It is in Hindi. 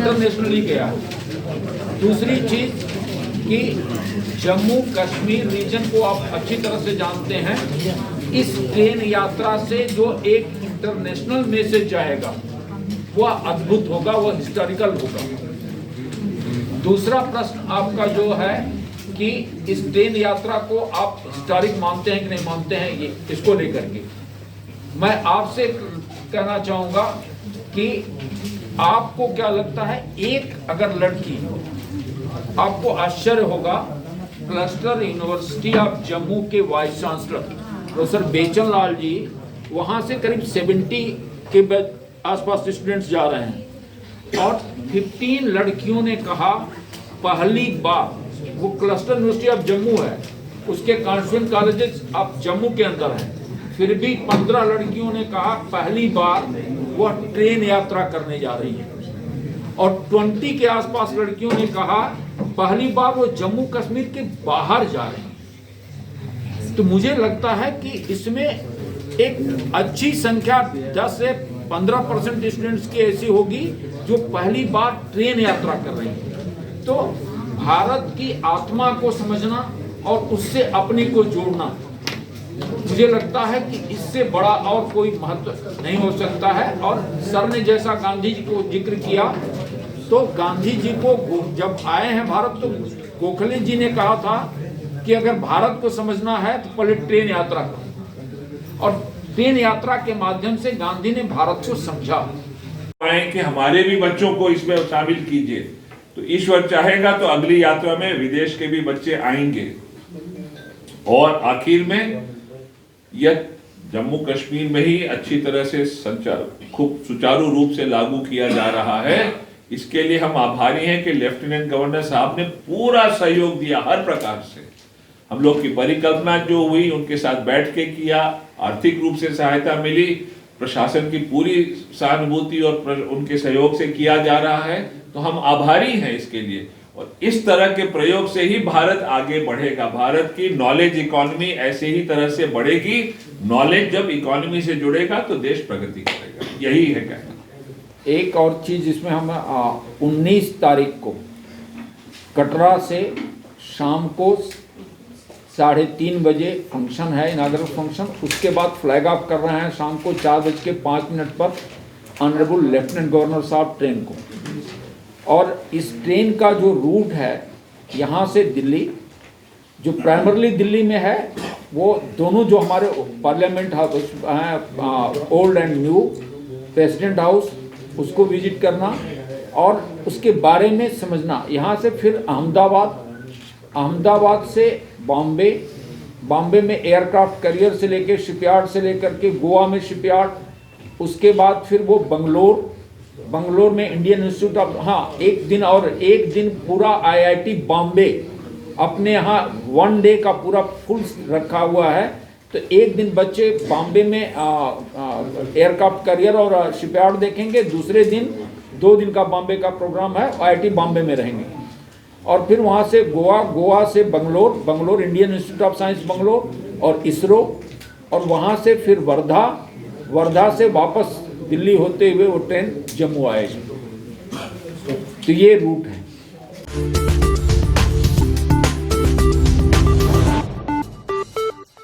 इंटरनेशनली गया। दूसरी चीज कि जम्मू कश्मीर रीजन को आप अच्छी तरह से जानते हैं, इस ट्रेन यात्रा से जो एक इंटरनेशनल मैसेज जाएगा वह अद्भुत होगा, वह हिस्टोरिकल होगा। दूसरा प्रश्न आपका जो है कि इस ट्रेन यात्रा को आप हिस्टोरिक मानते हैं कि नहीं मानते हैं, ये इसको लेकर के मैं आपसे कहना चाहूँगा कि आपको क्या लगता है, एक अगर लड़की, आपको आश्चर्य होगा, क्लस्टर यूनिवर्सिटी ऑफ जम्मू के वाइस चांसलर प्रोफेसर बेचन लाल जी, वहाँ से करीब 70 के आसपास स्टूडेंट्स जा रहे हैं और 15 लड़कियों ने कहा पहली बार, वो क्लस्टर यूनिवर्सिटी ऑफ जम्मू है, उसके कॉन्वेंट कॉलेजेस ऑफ जम्मू के अंदर हैं, फिर भी 15 लड़कियों ने कहा पहली बार वह ट्रेन यात्रा करने जा रही है और 20 के आसपास लड़कियों ने कहा पहली बार वो जम्मू कश्मीर के बाहर जा रही है। तो मुझे लगता है कि इसमें एक अच्छी संख्या 10 से 15% स्टूडेंट्स की ऐसी होगी जो पहली बार ट्रेन यात्रा कर रही है। तो भारत की आत्मा को समझना और उससे अपने को जोड़ना, मुझे लगता है कि इससे बड़ा और कोई महत्व नहीं हो सकता है। और सर ने जैसा गांधी जी को जिक्र किया, तो गांधी जी को जब आए हैं भारत, तो गोखले जी ने कहा था कि अगर भारत को समझना है तो पहले ट्रेन यात्रा करो, और ट्रेन यात्रा के माध्यम से गांधी ने भारत को समझा कि हमारे भी बच्चों को इसमें शामिल कीजिए। तो ईश्वर चाहेगा तो अगली यात्रा में विदेश के भी बच्चे आएंगे। और आखिर में यह जम्मू कश्मीर में ही अच्छी तरह से खूब सुचारू रूप से लागू किया जा रहा है। इसके लिए हम आभारी हैं कि लेफ्टिनेंट गवर्नर साहब ने पूरा सहयोग दिया हर प्रकार से। हम लोग की परिकल्पना जो हुई उनके साथ बैठ के किया, आर्थिक रूप से सहायता मिली, प्रशासन की पूरी सहानुभूति और उनके सहयोग से किया जा रहा है। तो हम आभारी हैं इसके लिए, और इस तरह के प्रयोग से ही भारत आगे बढ़ेगा। भारत की नॉलेज इकोनॉमी ऐसे ही तरह से बढ़ेगी। नॉलेज जब इकोनॉमी से जुड़ेगा तो देश प्रगति करेगा, यही है कहना। एक और चीज इसमें हम 19 तारीख को कटरा से शाम को 3:30 बजे फंक्शन है, इनागुरल फंक्शन। उसके बाद फ्लैग ऑफ कर रहे हैं शाम को 4:05 पर ऑनरेबल लेफ्टिनेंट गवर्नर साहब ट्रेन को। और इस ट्रेन का जो रूट है यहाँ से दिल्ली, जो प्राइमरली दिल्ली में है, वो दोनों जो हमारे पार्लियामेंट हाउस हैं, old and new, president house, उसको विजिट करना और उसके बारे में समझना। यहाँ से फिर अहमदाबाद से बॉम्बे, बॉम्बे में एयरक्राफ्ट कैरियर से लेकर शिपयार्ड से लेकर के गोवा में शिपयार्ड, उसके बाद फिर वो बंगलोर में इंडियन इंस्टीट्यूट ऑफ, एक दिन पूरा IIT बॉम्बे अपने यहाँ 1 डे का पूरा फुल रखा हुआ है। तो एक दिन बच्चे बॉम्बे में एयरक्राफ्ट कैरियर और शिपयार्ड देखेंगे, दूसरे दिन 2 दिन का बॉम्बे का प्रोग्राम है, IIT बॉम्बे में रहेंगे। और फिर वहाँ से गोवा से Bangalore Indian institute of science Bangalore और इसरो, और वहाँ से फिर वर्धा से वापस दिल्ली होते हुए वो ट्रेन जम्मू आएगी। तो ये रूट है।